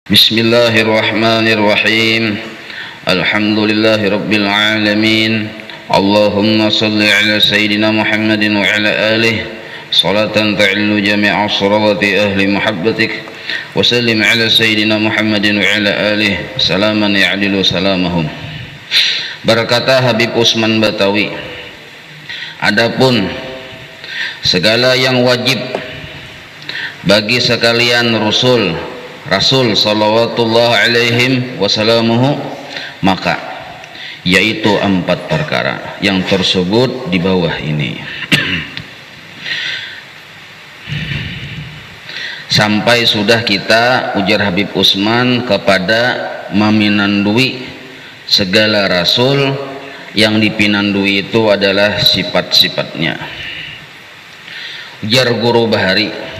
Bismillahirrahmanirrahim. Alhamdulillahi rabbil alamin. Allahumma salli ala sayyidina Muhammadin wa ala alihi salatan ta'illu jami'a salawati ahli muhabbatik wa sallim ala sayyidina Muhammadin wa ala alihi salaman ya'dilu salamahum. Berkata Habib Usman Batawi, adapun segala yang wajib bagi sekalian Rasul sallallahu alaihim wasallamuhu, maka yaitu 4 perkara yang tersebut di bawah ini. Sampai sudah kita ujar Habib Usman kepada meminandui segala rasul, yang dipinandui itu adalah sifat-sifatnya. Ujar Guru Bahari,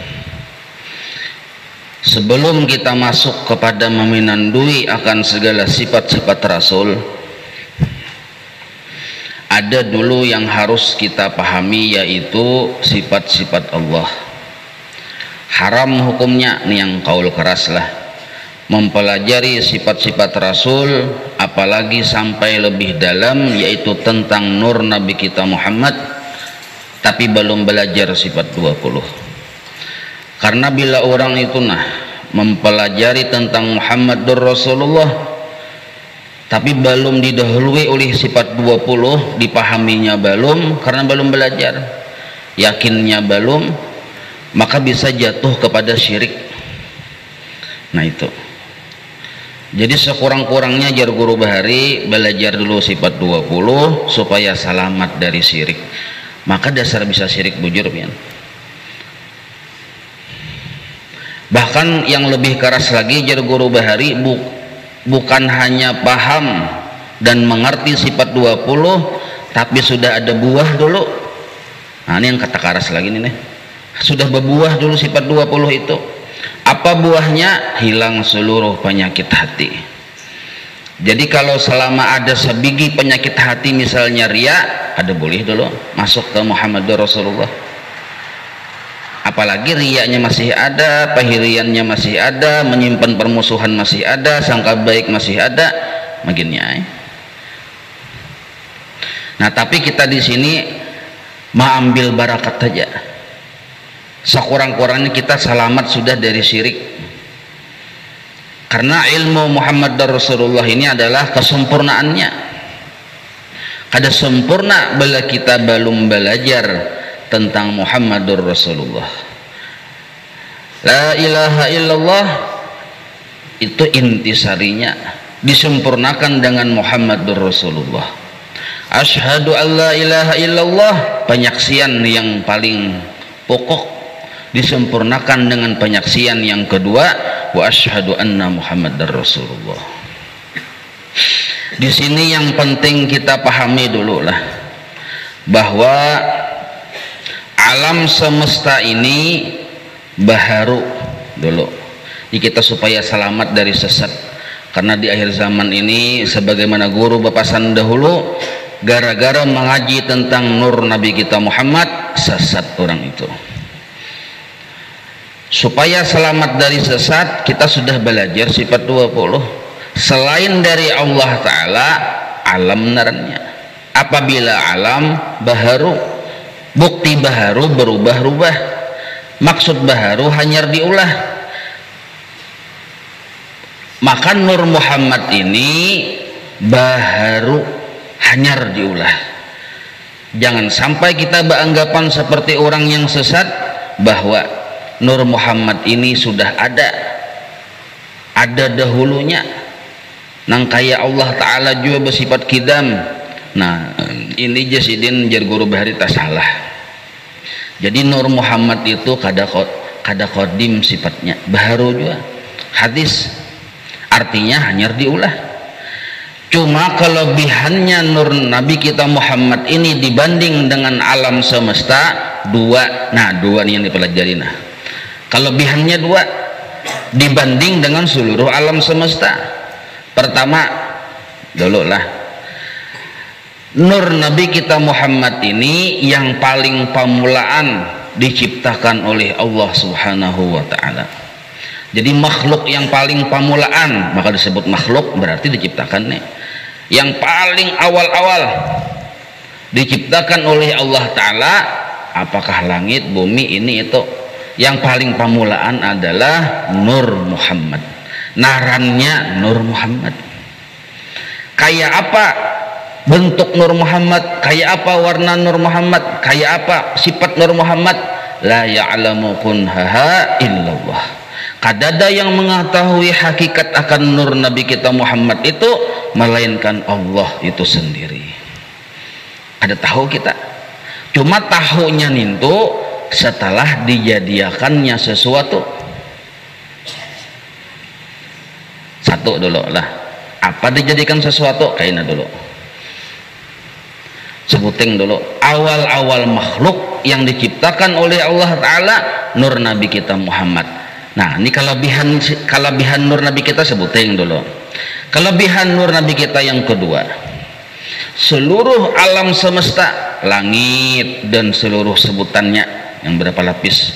sebelum kita masuk kepada meminandui akan segala sifat-sifat Rasul, ada dulu yang harus kita pahami, yaitu sifat-sifat Allah. Haram hukumnya, nih yang kaul keras lah, mempelajari sifat-sifat Rasul, apalagi sampai lebih dalam, yaitu tentang nur Nabi kita Muhammad, tapi belum belajar sifat 20. Karena bila orang itu mempelajari tentang Muhammadur Rasulullah tapi belum didahului oleh sifat 20, dipahaminya belum, karena belum belajar, yakinnya belum, maka bisa jatuh kepada syirik. Nah itu. Jadi sekurang-kurangnya jar Guru Bahari, belajar dulu sifat 20 supaya selamat dari syirik. Maka dasar bisa syirik bujur pian. Bahkan yang lebih keras lagi jar Guru Bahari, bukan hanya paham dan mengerti sifat 20, tapi sudah ada buah dulu. Nah ini yang kata keras lagi nih, sudah berbuah dulu sifat 20 itu. Apa buahnya? Hilang seluruh penyakit hati. Jadi kalau selama ada sebiji penyakit hati, misalnya ria, ada boleh dulu masuk ke Muhammadur Rasulullah. Apalagi riyanya masih ada, pahiriannya masih ada, menyimpan permusuhan masih ada, sangka baik masih ada, makinnya. Nah tapi kita di sini mengambil barakat saja. Sekurang-kurangnya kita selamat sudah dari syirik. Karena ilmu Muhammad dan Rasulullah ini adalah kesempurnaannya. Kada sempurna bila kita belum belajar tentang Muhammadur Rasulullah. La ilaha illallah itu intisarinya disempurnakan dengan Muhammadur Rasulullah. Asyhadu an la ilaha illallah, penyaksian yang paling pokok, disempurnakan dengan penyaksian yang kedua, wa asyhadu anna Muhammadar Rasulullah. Di sini yang penting kita pahami dulu lah, bahwa alam semesta ini baharu dulu. Jadi kita supaya selamat dari sesat. Karena di akhir zaman ini, sebagaimana guru bapasan dahulu, gara-gara mengaji tentang nur Nabi kita Muhammad, sesat orang itu. Supaya selamat dari sesat, kita sudah belajar sifat 20. Selain dari Allah Ta'ala, alam narannya. Apabila alam baharu, bukti baharu berubah-ubah, maksud baharu hanyar diulah. Maka nur Muhammad ini baharu hanyar diulah. Jangan sampai kita beranggapan seperti orang yang sesat, bahwa nur Muhammad ini sudah ada dahulunya, nang kaya Allah Ta'ala juga bersifat kidam. Nah ini jasidin jar Guru Bahari tak salah. Jadi nur Muhammad itu kada kodim sifatnya, baharu juga. Hadis artinya hanyar diulah. Cuma kelebihannya nur Nabi kita Muhammad ini dibanding dengan alam semesta dua. Nah dua nih yang dipelajari. Kelebihannya dua dibanding dengan seluruh alam semesta. Pertama dulu lah, nur Nabi kita Muhammad ini yang paling pamulaan diciptakan oleh Allah Subhanahu wa Ta'ala. Jadi makhluk yang paling pamulaan, maka disebut makhluk, berarti diciptakan nih. Yang paling awal-awal diciptakan oleh Allah Ta'ala, apakah langit, bumi, ini itu. Yang paling pamulaan adalah Nur Muhammad. Narannya Nur Muhammad. Kayak apa bentuk Nur Muhammad, kayak apa warna Nur Muhammad, kayak apa sifat Nur Muhammad? La ya'lamu kunhaha illallah. Kadada yang mengetahui hakikat akan nur Nabi kita Muhammad itu melainkan Allah itu sendiri. Ada tahu kita, cuma tahunya nintu setelah dijadiakannya sesuatu. Satu dulu lah, apa dijadikan sesuatu? Kayaknya dulu sebuting dulu awal-awal makhluk yang diciptakan oleh Allah Ta'ala, nur Nabi kita Muhammad. Nah, ini kelebihan nur Nabi kita, sebuting dulu. Kelebihan nur Nabi kita yang kedua, seluruh alam semesta, langit dan seluruh sebutannya yang berapa lapis,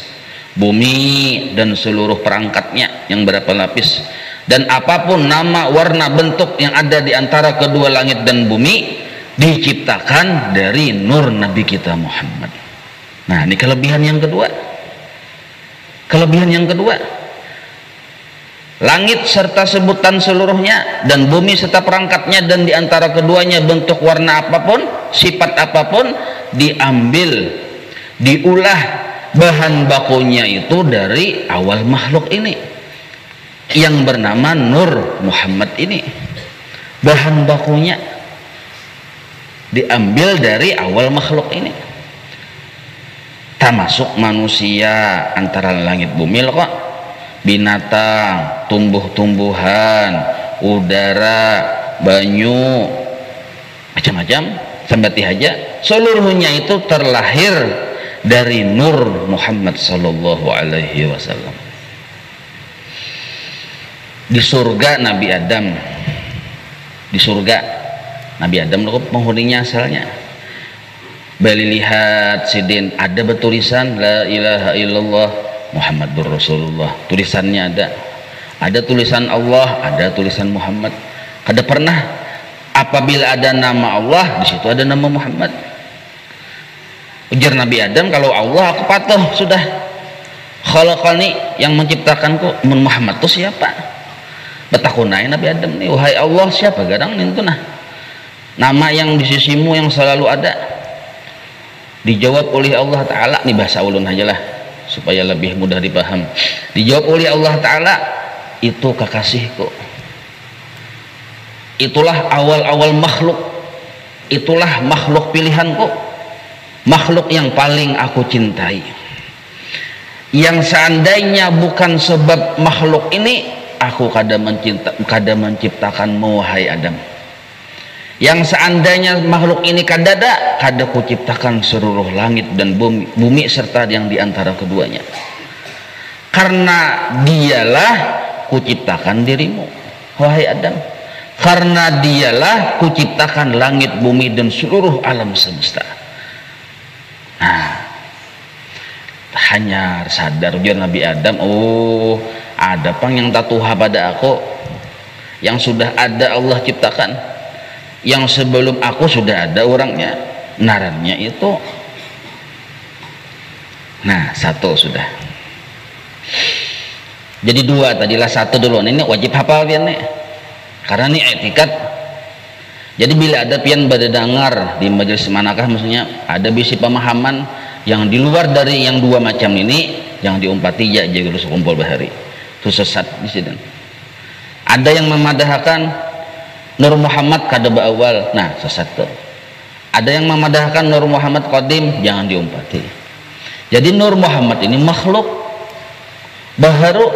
bumi dan seluruh perangkatnya yang berapa lapis, dan apapun nama, warna, bentuk yang ada di antara kedua langit dan bumi diciptakan dari nur Nabi kita Muhammad. Nah, ini kelebihan yang kedua. Kelebihan yang kedua, langit serta sebutan seluruhnya dan bumi serta perangkatnya dan diantara keduanya bentuk warna apapun, sifat apapun diambil, diulah bahan bakunya itu dari awal makhluk ini yang bernama Nur Muhammad ini. Bahan bakunya diambil dari awal makhluk ini, termasuk manusia, antara langit bumi loh kok, binatang, tumbuh-tumbuhan, udara, banyu, macam-macam, sampai aja seluruhnya itu terlahir dari Nur Muhammad sallallahu alaihi wasallam. Di surga Nabi Adam, di surga Nabi Adam loh penghuninya asalnya. Bali lihat sidin, ada bertulisan la ilaha illallah Muhammadur Rasulullah, tulisannya ada tulisan Allah, ada tulisan Muhammad. Kada pernah apabila ada nama Allah di situ ada nama Muhammad. Ujar Nabi Adam, kalau Allah aku patuh sudah, khalaqani yang menciptakanku, Muhammad itu siapa? Betakunai Nabi Adam nih, wahai Allah siapa gadang itu nah nama yang di sisimu yang selalu ada. Dijawab oleh Allah Ta'ala, nih bahasa ulun aja lah supaya lebih mudah dipaham. Dijawab oleh Allah Ta'ala, itu kekasihku, itulah awal-awal makhluk, itulah makhluk pilihanku, makhluk yang paling aku cintai, yang seandainya bukan sebab makhluk ini aku kada menciptakanmu wahai Adam. Yang seandainya makhluk ini kada kuciptakan seluruh langit dan bumi serta yang diantara keduanya. Karena dialah kuciptakan dirimu wahai Adam, karena dialah kuciptakan langit, bumi dan seluruh alam semesta. Nah, hanya sadar ujar Nabi Adam, oh ada pang yang tatuha pada aku, yang sudah ada Allah ciptakan, yang sebelum aku sudah ada orangnya, narannya itu. Nah, satu sudah. Jadi dua tadilah, satu dulu. Ini wajib hafal pian nih, karena ini etikat. Jadi bila ada pian pada dengar di majelis manakah, maksudnya ada bisi pemahaman yang di luar dari yang dua macam ini, yang diumpati ya jaga kumpul bahari itu sesat di sini. Ada yang memadahkan Nur Muhammad kada awal, nah sesat tuh. Ada yang memadahkan Nur Muhammad qadim, jangan diumpati. Jadi Nur Muhammad ini makhluk baharu,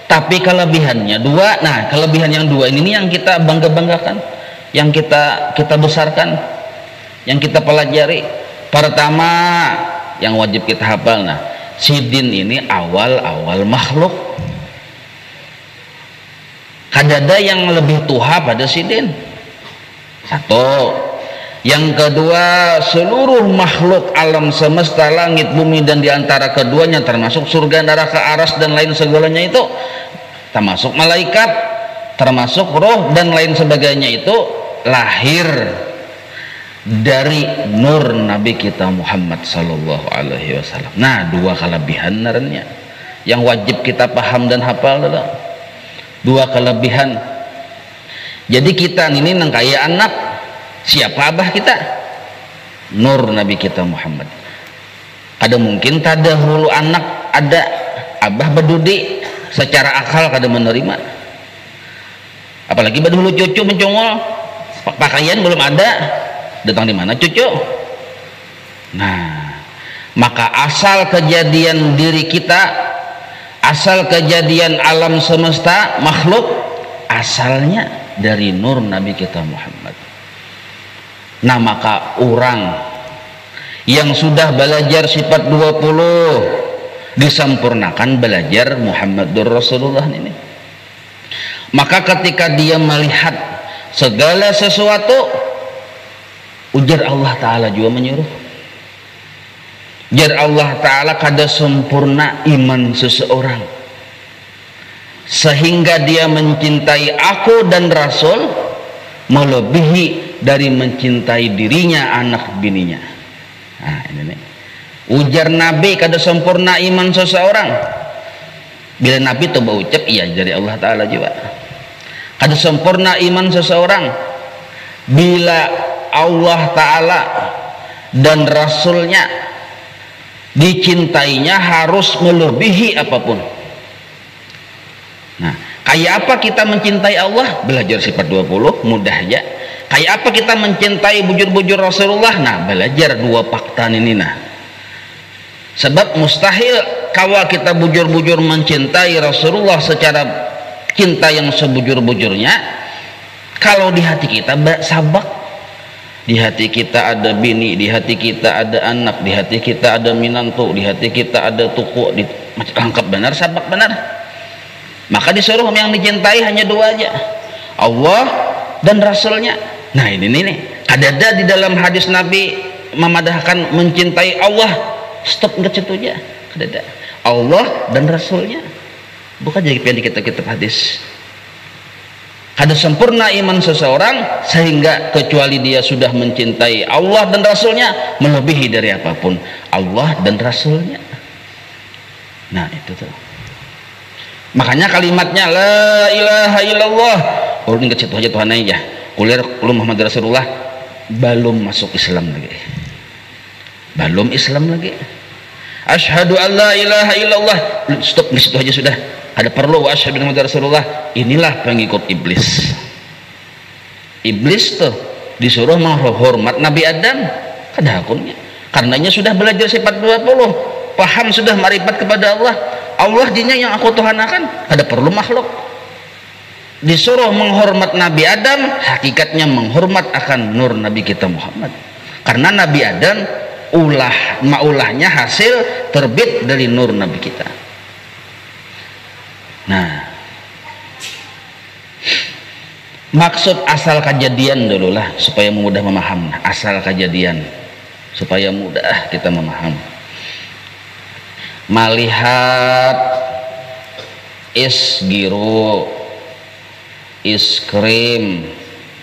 tapi kelebihannya dua. Nah, kelebihan yang dua ini yang kita banggakan, yang kita besarkan, yang kita pelajari. Pertama yang wajib kita hafal, nah sidin ini awal-awal makhluk. Kadada yang lebih tuha pada sidin. Satu, Yang kedua, seluruh makhluk alam semesta, langit, bumi, dan diantara keduanya, termasuk surga, neraka, aras, dan lain segalanya itu, termasuk malaikat, termasuk roh, dan lain sebagainya itu, lahir dari nur Nabi kita Muhammad Sallallahu Alaihi Wasallam. Nah, dua kelebihan narannya yang wajib kita paham dan hafal adalah dua kelebihan. Jadi kita ini nang kaya anak, siapa abah kita? Nur Nabi kita Muhammad. Ada mungkin tada hulu anak ada abah bedudi secara akal kada menerima. Apalagi bedulu cucu mencongol, pakaian belum ada, datang di mana cucu? Nah, maka asal kejadian diri kita, asal kejadian alam semesta makhluk, asalnya dari nur Nabi kita Muhammad. Nah, maka orang yang sudah belajar sifat 20 disempurnakan belajar Muhammadur Rasulullah ini. Maka ketika dia melihat segala sesuatu, ujar Allah Ta'ala juga menyuruh. Ujar Allah Ta'ala kada sempurna iman seseorang sehingga dia mencintai aku dan Rasul melebihi dari mencintai dirinya, anak bininya. Nah, ini nih. Ujar Nabi kada sempurna iman seseorang. Bila Nabi coba ucap, iya dari Allah Ta'ala juga. Kada sempurna iman seseorang bila Allah Ta'ala dan Rasulnya dicintainya harus melebihi apapun. Nah, kayak apa kita mencintai Allah? Belajar sifat 20, mudah aja. Kayak apa kita mencintai bujur-bujur Rasulullah? Nah, belajar dua fakta ini. Nah, sebab mustahil kawal kita bujur-bujur mencintai Rasulullah secara cinta yang sebujur-bujurnya kalau di hati kita sabak. Di hati kita ada bini, di hati kita ada anak, di hati kita ada minantu, di hati kita ada tuku, lengkap benar, sabak benar. Maka disuruh yang dicintai hanya dua aja, Allah dan Rasulnya. Nah, ini nih kadada di dalam hadis Nabi memadahkan mencintai Allah, stop nggak situ aja, kadada Allah dan Rasulnya. Bukan jadi di kitab-kitab hadis. Kada sempurna iman seseorang sehingga kecuali dia sudah mencintai Allah dan Rasulnya melebihi dari apapun Allah dan Rasulnya. Nah, itu tuh. Makanya kalimatnya la ilaha illallah, ulun ke situ aja Tuhan aja. Kuliah Muhammad Rasulullah belum masuk Islam lagi. Belum Islam lagi. Asyhadu an la ilaha illallah. Stop di situ aja sudah. Ada perlu asyhadu Muhammad Rasulullah. Inilah pengikut iblis. Iblis tuh disuruh menghormat Nabi Adam. Kada hakunnya. Karenanya sudah belajar sifat 20, paham sudah marifat kepada Allah. Allah dinya yang aku tuhanakan, ada perlu makhluk. Disuruh menghormat Nabi Adam, hakikatnya menghormat akan nur Nabi kita Muhammad. Karena Nabi Adam maulahnya hasil terbit dari nur Nabi kita. Nah, maksud asal kejadian dulu lah supaya mudah memaham. Asal kejadian supaya mudah kita memaham. Melihat es giro, es krim,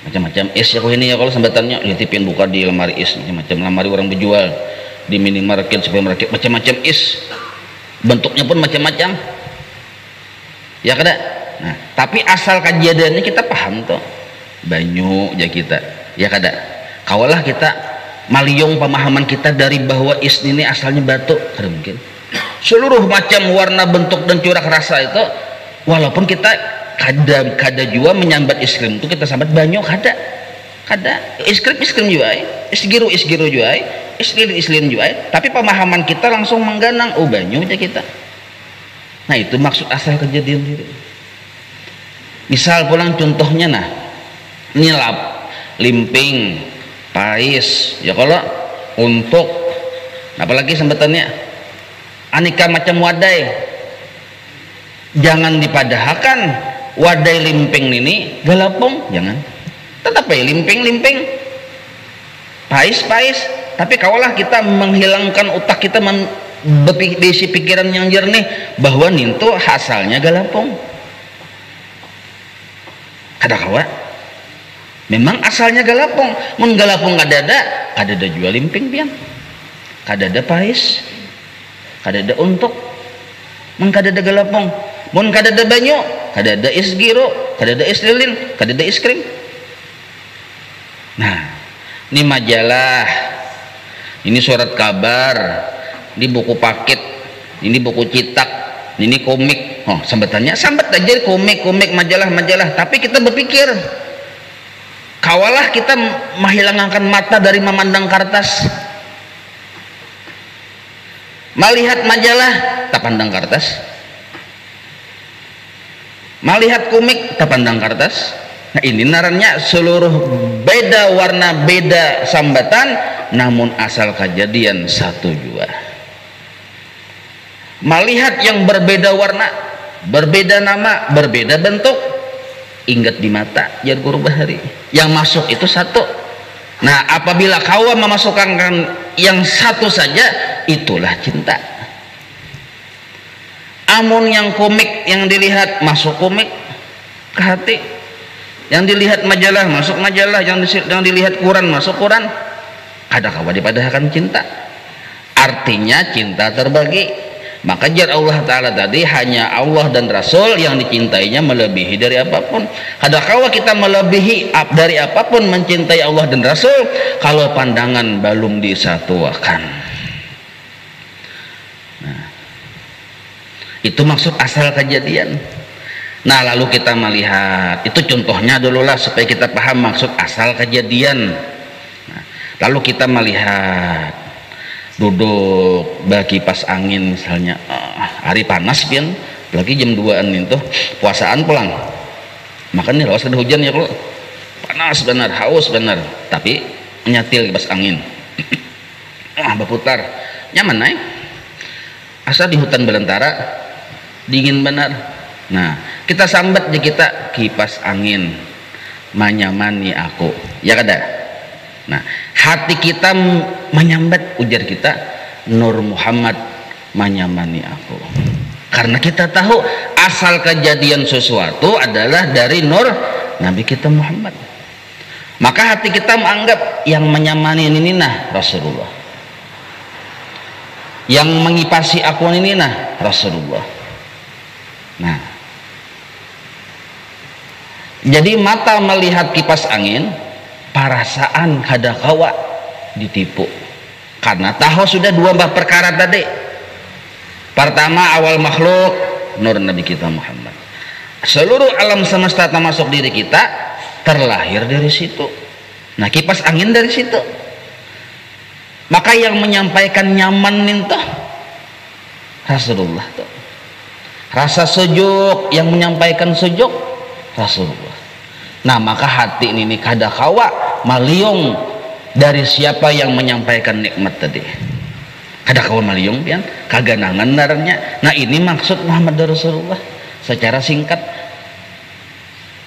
macam-macam es ya ini ya, kalau sambatannya ditipin buka di lemari es, macam-macam lemari orang berjual di minimarket, supermarket, macam-macam es, bentuknya pun macam-macam ya kada. Nah, tapi asal kejadiannya kita paham tuh, banyu ya kita ya kada. Kawalah kita maliung pemahaman kita dari bahwa es ini asalnya batu, kada mungkin. Seluruh macam warna, bentuk dan corak rasa itu, walaupun kita kada juga menyambat es krim itu kita sambat banyu kada es krim juga es giru juga es lilin juga tapi pemahaman kita langsung mengganang oh banyu aja kita. Nah, itu maksud asal kejadian diri. Misal pulang contohnya, nah nilap, limping, pais ya, kalau untuk apalagi sambatannya aneka macam wadai, jangan dipadahkan wadai limping ini galapong, jangan, tetapi limping pais tapi kawalah kita menghilangkan otak kita berisi pikiran yang jernih bahwa nintu asalnya galapung. Kada kawa memang asalnya galapung, mun galapung kadada jual limping pian, kadada pais, kadada untuk, mun kadada galapung, mun kadada banyu, kadada es giro, kadada es lilin, kadada es krim. Nah, ini majalah, ini surat kabar, ini buku paket, ini buku cetak, ini komik. Oh, sambat aja komik majalah, tapi kita berpikir kawalah kita menghilangkan mata dari memandang kertas, melihat majalah tak pandang kertas, melihat komik tak pandang kertas. Nah, ini narannya seluruh beda warna, beda sambatan, namun asal kejadian satu jua. Melihat yang berbeda warna, berbeda nama, berbeda bentuk, ingat di mata jar guru bahari yang masuk itu satu. Nah, apabila kawa memasukkan yang satu saja, itulah cinta. Amun yang komik yang dilihat masuk komik ke hati, yang dilihat majalah masuk majalah, yang dilihat Quran masuk Quran, ada kawa dipadahkan cinta. Artinya cinta terbagi. Maka jar Allah Ta'ala tadi hanya Allah dan Rasul yang dicintainya melebihi dari apapun. Kadang-kala kita melebihi dari apapun mencintai Allah dan Rasul kalau pandangan belum disatuakan. Nah, itu maksud asal kejadian. Nah, lalu kita melihat, itu contohnya dulu lah supaya kita paham maksud asal kejadian. Nah, lalu kita melihat duduk bagi kipas angin misalnya, hari panas pian, lagi jam 2an itu puasaan pulang makan nih, lawas ada hujan ya, kalau panas benar, haus benar, tapi nyatil kipas angin berputar nyaman naik asal di hutan belantara dingin benar. Nah, kita sambat di kita kipas angin menyamani aku ya kada. Nah, hati kita menyambat, ujar kita Nur Muhammad menyamani aku, karena kita tahu asal kejadian sesuatu adalah dari Nur Nabi kita Muhammad. Maka hati kita menganggap yang menyamani ini nah Rasulullah, yang mengipasi aku ini nah Rasulullah. Nah, jadi mata melihat kipas angin, perasaan kadakawa ditipu karena tahu sudah dua perkara tadi. Pertama, awal makhluk Nur Nabi kita Muhammad, seluruh alam semesta termasuk diri kita terlahir dari situ. Nah, kipas angin dari situ. Maka yang menyampaikan nyaman itu Rasulullah tuh. Rasa sejuk yang menyampaikan sejuk Rasulullah. Nah, maka hati ini kada kawa maliung dari siapa yang menyampaikan nikmat tadi. Kada kawa maliung pian, kaganangan naranya. Nah, ini maksud Muhammad Rasulullah secara singkat.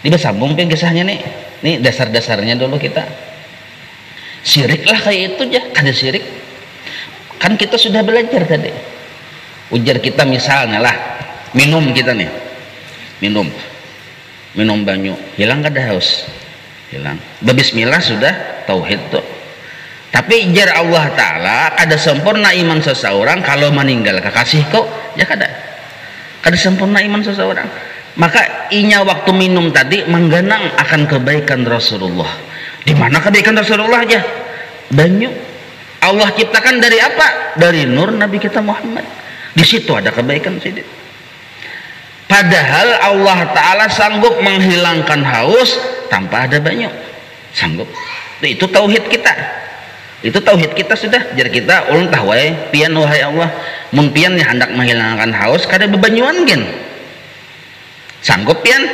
Ini sambung pian kisahnya nih. Nih dasar-dasarnya dulu kita. Syirik lah kayak itu aja, kada syirik. Kan kita sudah belajar tadi. Ujar kita misalnya lah, minum kita nih. Minum banyu, hilang kada haus, hilang. Bismillah sudah tauhid tuh. Tapi jar Allah Ta'ala kada sempurna iman seseorang kalau meninggal kekasih kok ya kada sempurna iman seseorang. Maka inya waktu minum tadi menggenang akan kebaikan Rasulullah. Di mana kebaikan Rasulullah aja? Banyu Allah ciptakan dari apa? Dari nur Nabi kita Muhammad. Di situ ada kebaikan sidik. Padahal Allah Ta'ala sanggup menghilangkan haus tanpa ada banyu, sanggup. Itu tauhid kita, itu tauhid kita sudah. Jadi kita ulun tahwai pian wahai Allah, mun pian yang hendak menghilangkan haus kada bebanyuan gen, sanggup pian.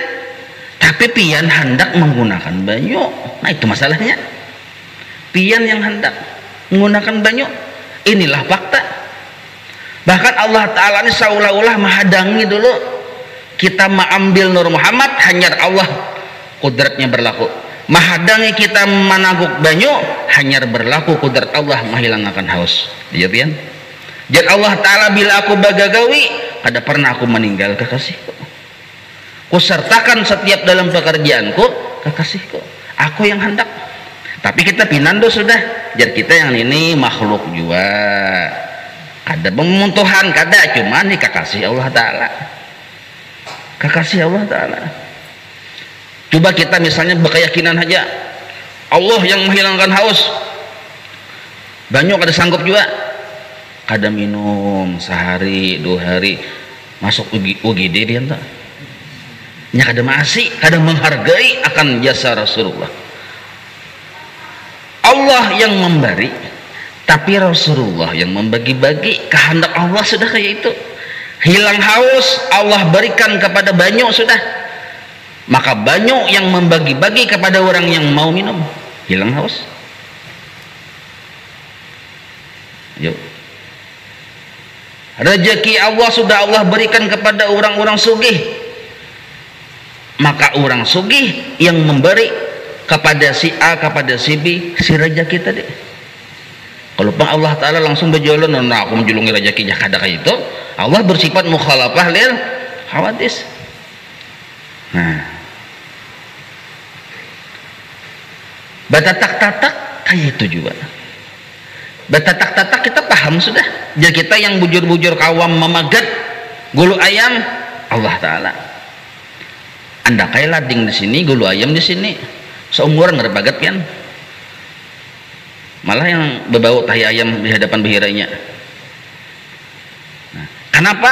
Tapi pian hendak menggunakan banyu. Nah, itu masalahnya. Pian yang hendak menggunakan banyu, inilah fakta. Bahkan Allah Ta'ala ini seolah-olah menghadangi dulu kita mengambil Nur Muhammad, hanya Allah kudratnya berlaku. mahadangi kita managuk banyu hanya berlaku kudrat Allah menghilangakan haus. Iya pian. Jar Allah Ta'ala bila aku bagagawi kada pernah aku meninggal kekasihku. Ku sertakan setiap dalam pekerjaanku kekasihku. Aku yang hendak. Tapi kita pinando sudah. Jar kita yang ini makhluk juga. Kada memuntuhan kada cuman nih kekasih Allah Ta'ala. Kekasih Allah Ta'ala. Coba kita misalnya berkeyakinan aja Allah yang menghilangkan haus, banyak kada sanggup juga, kada minum sehari 2 hari masuk UGD dia entah nya kada masih kada menghargai akan jasa Rasulullah. Allah yang memberi tapi Rasulullah yang membagi-bagi, kehendak Allah sudah kayak itu. Hilang haus Allah berikan kepada banyak sudah, maka banyak yang membagi-bagi kepada orang yang mau minum, hilang haus. Yuk, rezeki Allah sudah Allah berikan kepada orang-orang sugih, maka orang sugih yang memberi kepada si A, kepada si B, si rezeki tadi. Kalau Allah Ta'ala langsung berjalan, nah aku menjulungi rezeki kada kayak itu, Allah bersifat mukhalafah lil hawadis. Nah, batatak-tatak kayak itu juga. Batatak-tatak kita paham sudah. Jadi kita yang bujur-bujur kawam memagat gulu ayam Allah Ta'ala. Anda kayak lading di sini, gulu ayam di sini. Seumuran nggak bagat kan? Malah yang berbau tahi ayam di hadapan behiranya. Nah, kenapa?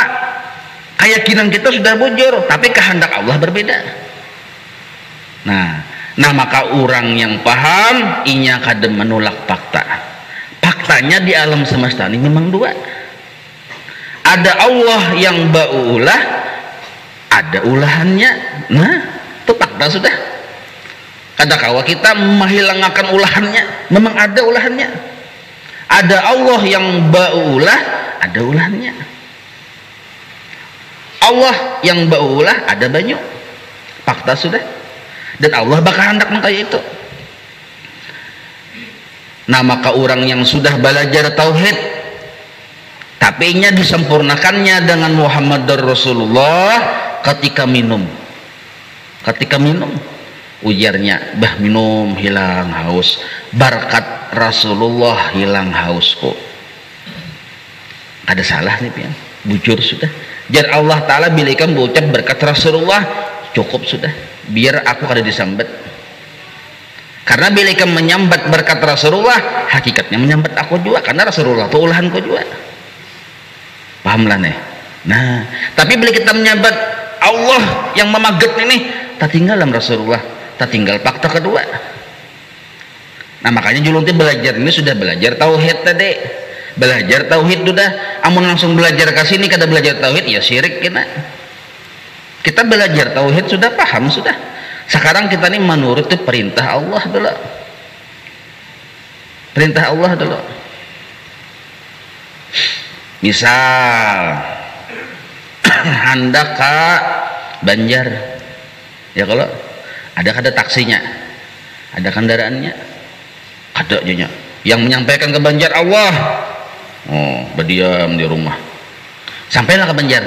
Keyakinan kita sudah bujur, tapi kehendak Allah berbeda. Nah, maka orang yang paham inya kada menolak fakta. Faktanya di alam semesta ini memang dua. Ada Allah yang baulah, ada ulahannya. Nah, itu fakta sudah. Kada kawa kita menghilangkan ulahannya, memang ada ulahannya. Ada Allah yang baulah, ada ulahannya. Allah yang baulah, ada banyak. Fakta sudah. Dan Allah bakal hendak kayak itu. Nah, maka orang yang sudah belajar tauhid tapi nya disempurnakannya dengan Muhammad Rasulullah ketika minum ujarnya bah minum hilang haus, berkat Rasulullah hilang hausku. Ada salah nih pian, bujur sudah. Jar Allah Ta'ala bila ikan berucap berkat Rasulullah cukup sudah, biar aku kada disambat. Karena bila ikan menyambat berkat Rasulullah hakikatnya menyambat aku juga, karena Rasulullah itu ulahanku juga. Pahamlah nih. Nah, tapi bila kita menyambat Allah yang memagat ini, tak tinggal dalam Rasulullah, tak tinggal fakta kedua. Nah, makanya julung belajar ini sudah belajar tauhid tadi. Belajar tauhid sudah, amun langsung belajar ke sini kada belajar tauhid ya syirik kita. Kita belajar tauhid sudah paham sudah. Sekarang kita ini menurut perintah Allah dulu. Perintah Allah dulu. Misal hendak ke Banjar, ya kalau ada taksinya, ada kendaraannya, ada aja yang menyampaikan ke Banjar Allah. Oh, berdiam di rumah. Sampailah ke Banjar.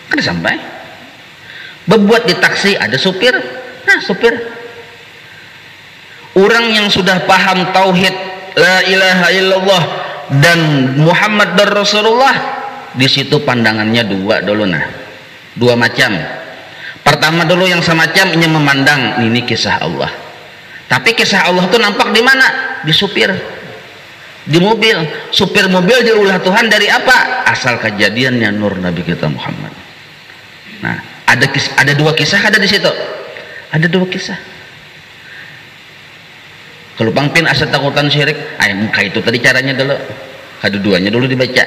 Kan sampai. Berbuat di taksi ada supir. Nah, supir. Orang yang sudah paham tauhid la ilaha illallah dan Muhammad dan Rasulullah, di situ pandangannya dua dulu. Nah, dua macam. Pertama dulu yang semacam ini memandang ini kisah Allah. Tapi kisah Allah itu nampak di mana? Di supir, di mobil. Supir mobil diulah Tuhan dari apa? Asal kejadiannya nur Nabi kita Muhammad. Nah, ada dua kisah ada di situ. Ada dua kisah. Kalau pangpin asal takutan syirik, muka itu tadi caranya dulu. Kedua-duanya dulu dibaca.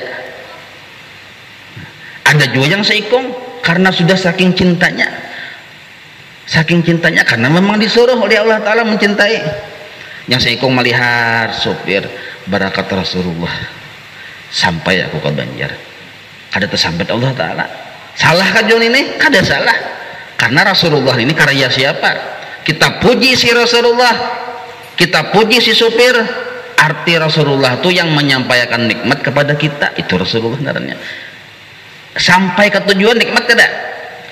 Ada juga yang seikung karena sudah saking cintanya. Saking cintanya karena memang disuruh oleh Allah Ta'ala mencintai. Yang seikung melihat supir barakat Rasulullah sampai aku ke Banjar. Kada tersambat Allah Ta'ala. Salah kajian ini? Kada salah. Karena Rasulullah ini karya siapa? kita puji si Rasulullah, kita puji si supir. Arti Rasulullah itu yang menyampaikan nikmat kepada kita, itu Rasulullah ngarannya. Sampai ke tujuan nikmat tidak?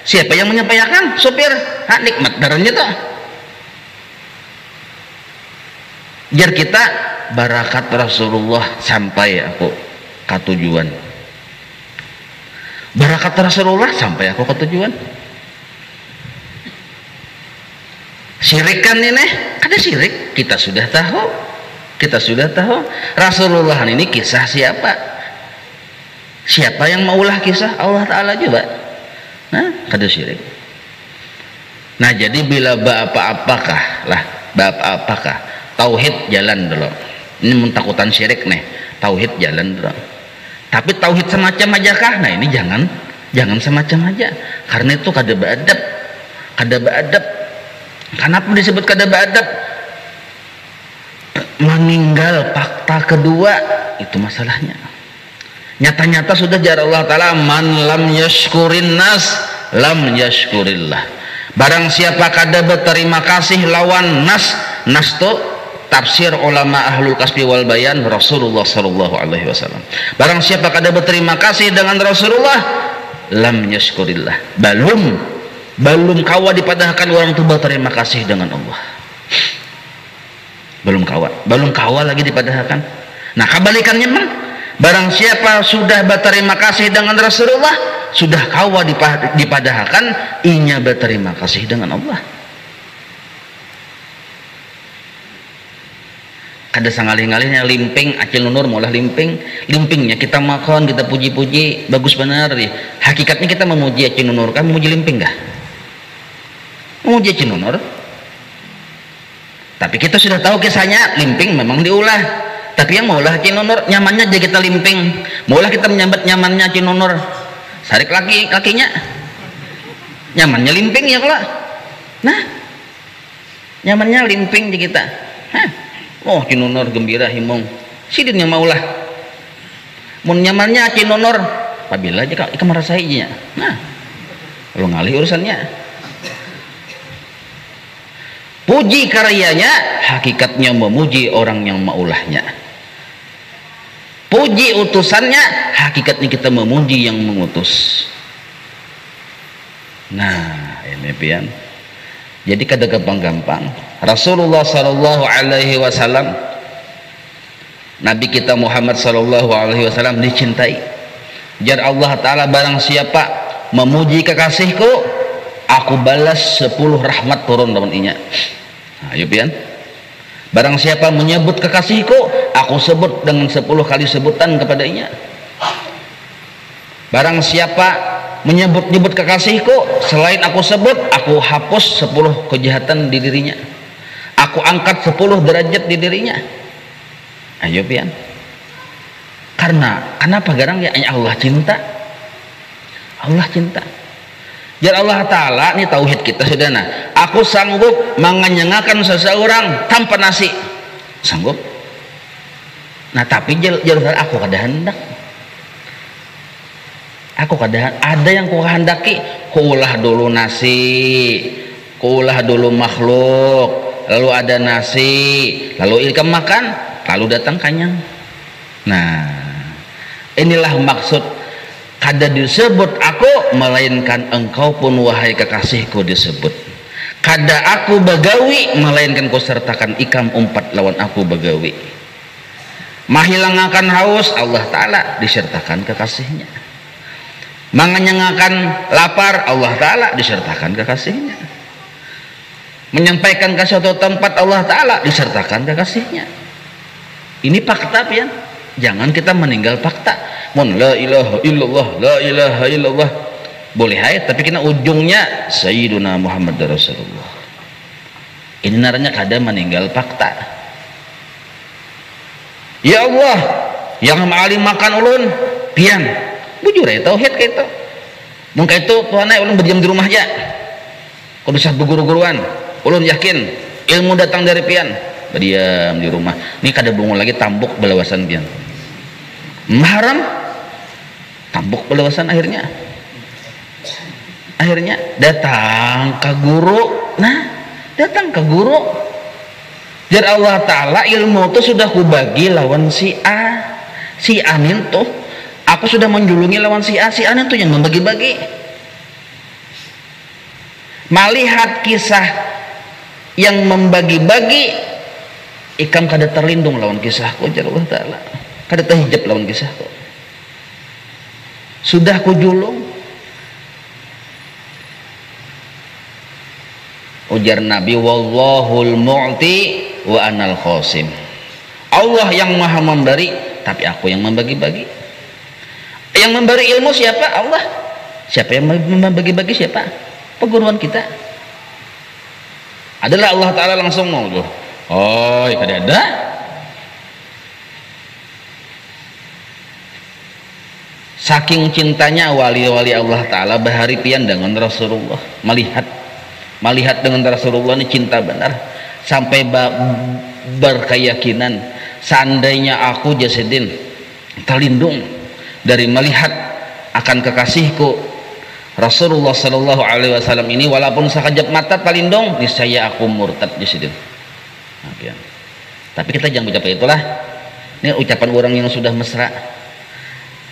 Siapa yang menyampaikan? Supir. Nikmat darahnya tuh. Biar kita barakat Rasulullah sampai aku ke tujuan. Barakat Rasulullah sampai aku ke tujuan. Syirik kan ini? Ada syirik, kita sudah tahu. Kita sudah tahu. Rasulullah ini kisah siapa? Siapa yang maulah kisah? Allah Ta'ala juga. Nah, ada syirik. Nah, jadi bila apa-apakah lah, apa-apakah tauhid jalan dulu. Ini mentakutan syirik nih. Tauhid jalan dulu. Tapi tauhid semacam aja kah? Nah, ini jangan semacam aja. Karena itu kada beadab. Kada beadab. Kenapa disebut kada beadab? Meninggal fakta kedua itu masalahnya. Nyata-nyata sudah jar Allah Ta'ala, man lam yashkurin nas lam yashkurillah. Barang siapa kada berterima kasih lawan nas tu tafsir ulama ahlul kasbi wal bayan Rasulullah sallallahu alaihi wasallam. Barang siapa kada berterima kasih dengan Rasulullah lam yashkurillah. Belum kawa dipadahkan orang itu berterima kasih dengan Allah. Belum kawa lagi dipadahkan. Nah, kebalikannya memang barang siapa sudah berterima kasih dengan Rasulullah, sudah kawa dipadahkan inya berterima kasih dengan Allah. Kada sangalih-ngalihnya limping acil nunur maulah limpingnya kita makan, kita puji-puji bagus benar ya. Hakikatnya kita memuji acil nunur, kan memuji limping kah? Memuji acil nunur. Tapi kita sudah tahu kisahnya, limping memang diulah. Tapi yang maulah cinunur nyamannya aja kita limping, maulah kita menyambat nyamannya cinunur, sarik kakinya nyamannya limping ya kalau. Nah, nyamannya limping aja kita. Oh, cinunur gembira himong sidinnya maulah. Mun nyamannya cinunur apabila aja kak merasa ijinya. Nah, lu ngalih urusannya. Puji karyanya, hakikatnya memuji orang yang maulahnya. Puji utusannya, hakikatnya kita memuji yang mengutus. Nah, ini pian. Jadi kada gampang-gampang. Rasulullah sallallahu alaihi wasallam, Nabi kita Muhammad sallallahu alaihi wasallam dicintai. Jar Allah Ta'ala, barang siapa memuji kekasihku, aku balas 10 rahmat turun dalam inya. Ayo pian. Barang siapa menyebut kekasihku, aku sebut dengan 10 kali sebutan kepadanya. Barang siapa menyebut kekasihku, selain aku sebut, aku hapus 10 kejahatan di dirinya. Aku angkat 10 derajat di dirinya. Ayo pian. Karena kenapa garang ya? Allah cinta. Allah cinta. Jar Allah Ta'ala, ini tauhid kita sudah. Nah, aku sanggup mengenyangkan seseorang tanpa nasi, sanggup. Nah, tapi jar aku kada hendak. Aku kada ada yang ku kehendaki, kuulah dulu nasi, kuulah dulu makhluk, lalu ada nasi, lalu ilkam makan, lalu datang kanyang. Nah, inilah maksud kada disebut aku, melainkan engkau pun wahai kekasihku disebut. Kada aku bagawi, melainkan kau sertakan ikam umpat lawan aku bagawi. Mahilangakan haus, Allah Ta'ala disertakan kekasihnya. Mengenyangakan lapar, Allah Ta'ala disertakan kekasihnya. Menyampaikan ke suatu tempat, Allah Ta'ala disertakan kekasihnya. Ini fakta pian. Jangan kita meninggal fakta. Mun la ilaha illallah, la ilaha illallah boleh hai, tapi kena ujungnya Sayyiduna Muhammad Rasulullah. Ini naranya kada meninggal fakta. Ya Allah, yang maalim makan ulun pian bujur ya tauhid kayak itu. Mun kayak itu Tuhan ulun berdiam di rumah aja. Kudu sah berguru-guruan. Ulun yakin ilmu datang dari pian, berdiam di rumah. Ini kada bungu lagi tambuk belawasan pian. Haram tambuk belawasan akhirnya datang ke guru. Nah, datang ke guru. Jar Allah Ta'ala, ilmu tuh sudah kubagi lawan si A. Si Anin tuh aku sudah menjulungi lawan si A. Si Anin tuh yang membagi-bagi. Melihat kisah yang membagi-bagi, ikam kada terlindung lawan kisahku. Jar Allah Ta'ala, kada terhijab lawan kisahku. Sudah kujulung. Ujar Nabi, wallahul mu'ti wa anal khosim. Allah yang maha memberi, tapi aku yang membagi-bagi. Yang memberi ilmu siapa? Allah. Siapa yang membagi-bagi? Siapa? Perguruan kita. Adalah Allah Ta'ala langsung mau tuh. Oh, kada ada. Saking cintanya wali-wali Allah Ta'ala bahari pian dengan Rasulullah, melihat dengan Rasulullah ini cinta benar, sampai berkeyakinan seandainya aku Jasidin terlindung dari melihat akan kekasihku Rasulullah Sallallahu Alaihi Wasallam ini, walaupun sekejap mata terlindung, niscaya aku murtad Jasidin. Nah, tapi kita jangan ucap itulah. Ini ucapan orang yang sudah mesra.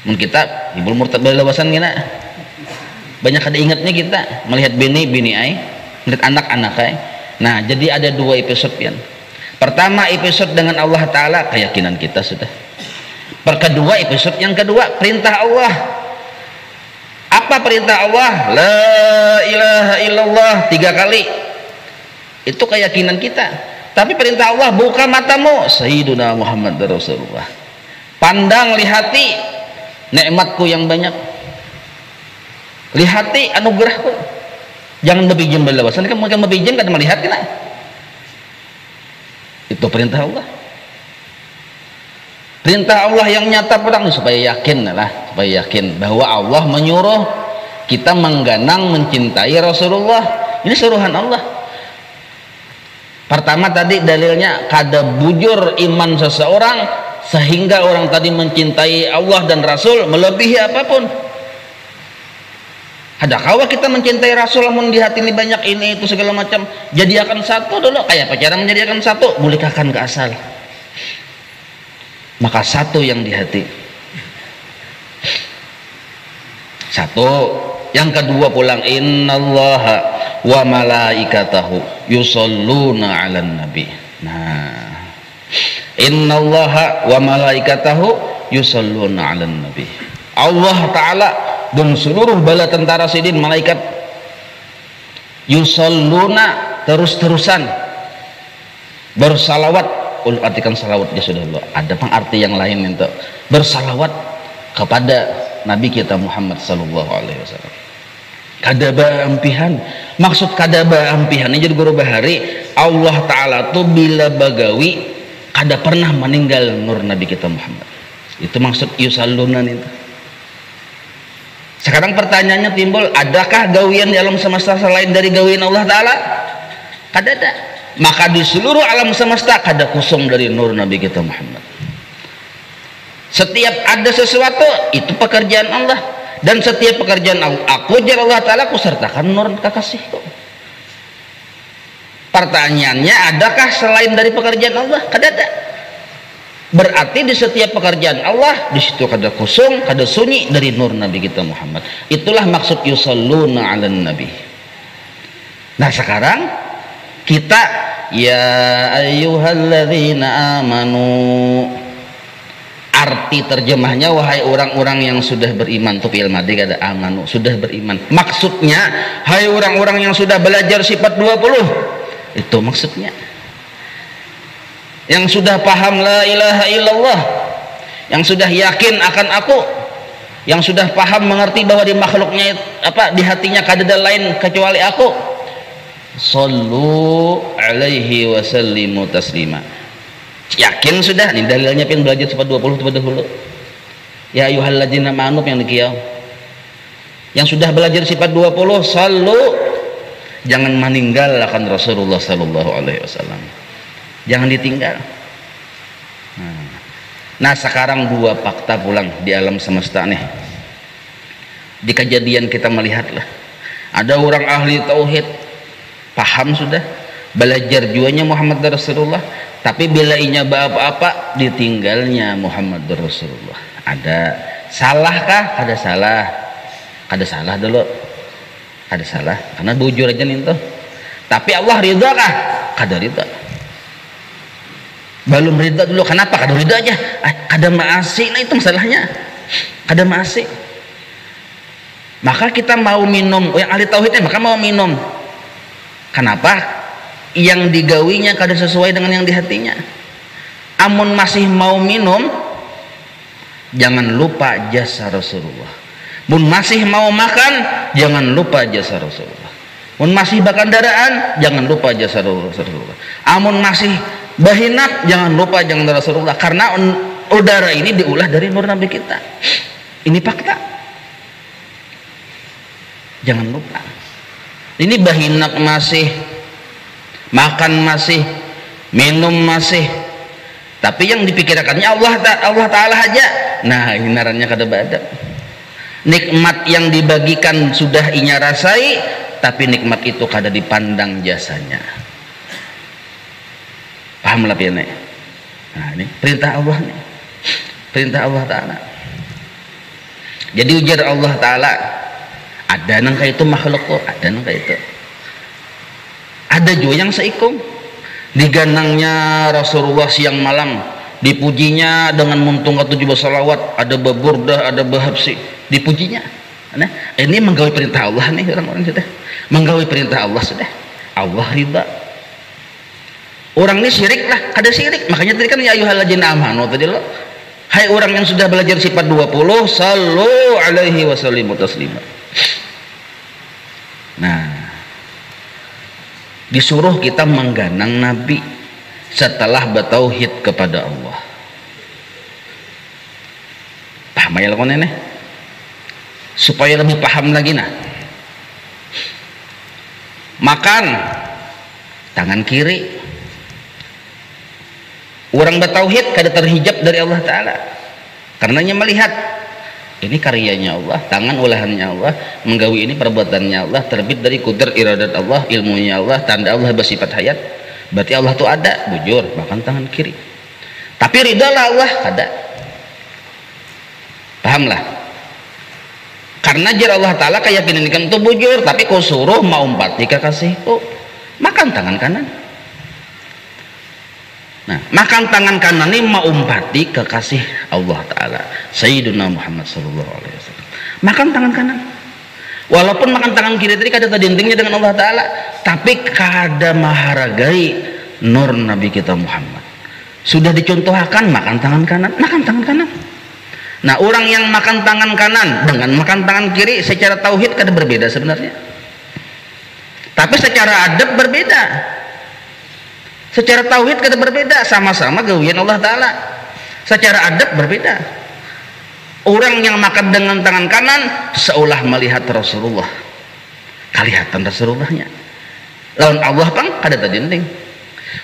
Mun kita ibu murtad balawasan gina, banyak ada ingatnya kita melihat bini ai, melihat anak-anak ai. Nah, jadi ada dua episode pian. Pertama episode dengan Allah Ta'ala, keyakinan kita sudah. Kedua episode yang kedua, perintah Allah. Apa perintah Allah? La ilaha illallah 3 kali. Itu keyakinan kita. Tapi perintah Allah, buka matamu, Sayyiduna Muhammad Rasulullah. Pandang, lihati nikmatku yang banyak. Lihati anugerahku. Jangan berbijem balawasan, kan mungkin berbijem kada melihat kena. Itu perintah Allah. Perintah Allah yang nyata perang supaya yakin lah, supaya yakin bahwa Allah menyuruh kita mengganang mencintai Rasulullah. Ini suruhan Allah. Pertama tadi dalilnya kada bujur iman seseorang sehingga orang tadi mencintai Allah dan Rasul melebihi apapun. Ada kawa kita mencintai Rasul namun di hati ini banyak ini itu segala macam, jadikan satu dulu. Kayak apa cara menjadikan satu? Bulikahkan ke asal, maka satu yang di hati. Satu. Yang kedua pulang, innallaha wa malaikatahu yusholluna 'alan nabi. Nah, innallaha wa malaikatahu yusholluna 'alan nabi. Allah Ta'ala dan seluruh bala tentara sidin malaikat yusholluna terus-terusan bersalawat. Artikan salawat dia sudah dulu. Ada pengarti yang lain untuk bersalawat kepada Nabi kita Muhammad sallallahu alaihi wasallam. Kadaba ampihan. Maksud kadaba ampihan ini jadi guru bahari, Allah Ta'ala tuh bila bagawi kada pernah meninggal nur Nabi kita Muhammad. Itu maksud yusalluna itu. Sekarang pertanyaannya timbul, adakah gawian di alam semesta selain dari gawian Allah Ta'ala? Kada ada. Maka di seluruh alam semesta kada kosong dari nur Nabi kita Muhammad. Setiap ada sesuatu itu pekerjaan Allah, dan setiap pekerjaan aku jar Allah Ta'ala aku sertakan nur kekasihku. Pertanyaannya, adakah selain dari pekerjaan Allah? Kada ada. Berarti di setiap pekerjaan Allah di situ kada kosong, kada sunyi dari nur Nabi kita Muhammad. Itulah maksud yusalluna 'alan nabi. Nah sekarang kita, ya ayyuhalladzina amanu, arti terjemahnya wahai orang-orang yang sudah beriman. Tuh fi'il madhi kada amanu, sudah beriman. Maksudnya hai orang-orang yang sudah belajar sifat 20. Itu maksudnya. Yang sudah paham la ilaha illallah, yang sudah yakin akan aku, yang sudah paham mengerti bahwa di makhluknya apa di hatinya kada ada lain kecuali aku. Sallu alaihi wasallimu taslima. Yakin sudah, ini dalilnya pin belajar sifat 20 pada dulu. Ya ayyuhalladzina amanu yang dikiau. Yang sudah belajar sifat 20, sallu, jangan meninggalkan Rasulullah sallallahu alaihi wasallam. Jangan ditinggal. Nah sekarang dua fakta pulang di alam semesta nih. Di kejadian kita melihatlah, ada orang ahli tauhid, paham sudah, belajar juanya Muhammad Rasulullah, tapi bila inya apa-apa ditinggalnya Muhammad Rasulullah. Ada salahkah? Ada salah. Ada salah dulu. Ada salah karena bujur aja nih tuh. Tapi Allah ridha kah? Kada ridha. Belum ridha dulu. Kenapa? Kada ridha aja. Kada maasi. Nah itu masalahnya. Kada maasi. Maka kita mau minum, yang ahli tauhidnya maka mau minum. Kenapa? Yang digawinya kada sesuai dengan yang di hatinya. Amun masih mau minum, jangan lupa jasa Rasulullah. Mun masih mau makan, jangan lupa jasa Rasulullah. Mun masih bakandaraan, jangan lupa jasa Rasulullah. Amun masih bahinap, jangan lupa jangan Rasulullah. Karena udara ini diulah dari nur Nabi kita. Ini fakta. Jangan lupa. Ini bahinak masih, makan masih, minum masih, tapi yang dipikirkannya Allah Ta'ala aja. Nah ini narannya kada badak. Nikmat yang dibagikan sudah inya rasai, tapi nikmat itu kada dipandang jasanya. Paham lah piane? Nah ini perintah Allah nih, perintah Allah Ta'ala. Jadi ujar Allah Ta'ala, ada nang kayak itu makhluk kok, ada nang kayak itu. Ada juga yang seikung diganangnya Rasulullah siang malam, dipujinya dengan muntung 17 salawat, ada baburdah, ada bahabsi, dipujinya. Nah, ini menggawi perintah Allah nih orang-orang sudah, menggawi perintah Allah sudah. Allah ridha. Orang ini syirik lah, kada syirik. Makanya tadi kan ya ayyuhalladzina amanu tadi lo. Hai orang yang sudah belajar sifat 20, sallu alaihi wasallimu taslima. Nah, disuruh kita mengganang Nabi setelah bertauhid kepada Allah. Paham ya lakon ini? Supaya lebih paham lagi nah. Makan tangan kiri. Orang bertauhid kada terhijab dari Allah Ta'ala. Karenanya melihat ini karyanya Allah, tangan olahannya Allah, menggawi ini perbuatannya Allah, terbit dari kudrat iradat Allah, ilmunya Allah, tanda Allah bersifat hayat. Berarti Allah itu ada, bujur, makan tangan kiri. Tapi ridhalah Allah, ada. Pahamlah? Karena jar Allah Ta'ala keyakinan itu bujur, tapi kau suruh mau umpati kekasihku, makan tangan kanan. Nah, makan tangan kanan ini mau umpati kekasih Allah Ta'ala Sayyiduna Muhammad sallallahu alaihi wasallam. Makan tangan kanan. Walaupun makan tangan kiri tadi kada tadindingnya dengan Allah Ta'ala, tapi kada maharagai nur Nabi kita Muhammad. Sudah dicontohkan makan tangan kanan, makan tangan kanan. Nah, orang yang makan tangan kanan dengan makan tangan kiri secara tauhid kada berbeda sebenarnya. Tapi secara adab berbeda. Secara tauhid kada berbeda, sama-sama gawian Allah Ta'ala. Secara adab berbeda. Orang yang makan dengan tangan kanan seolah melihat Rasulullah, kelihatan Rasulullahnya. Lawan Allah pang kada tadinding.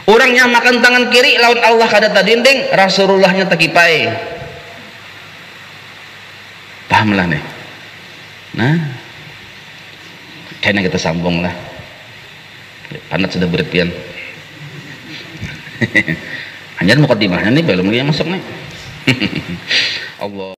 Orang yang makan tangan kiri lawan Allah kada tadinding, Rasulullahnya takipai. Paham lah nih. Nah, kayaknya kita sambung lah. Panat sudah berpian. Anjar mukadimahnya nih belum dia masuk nih. Allah.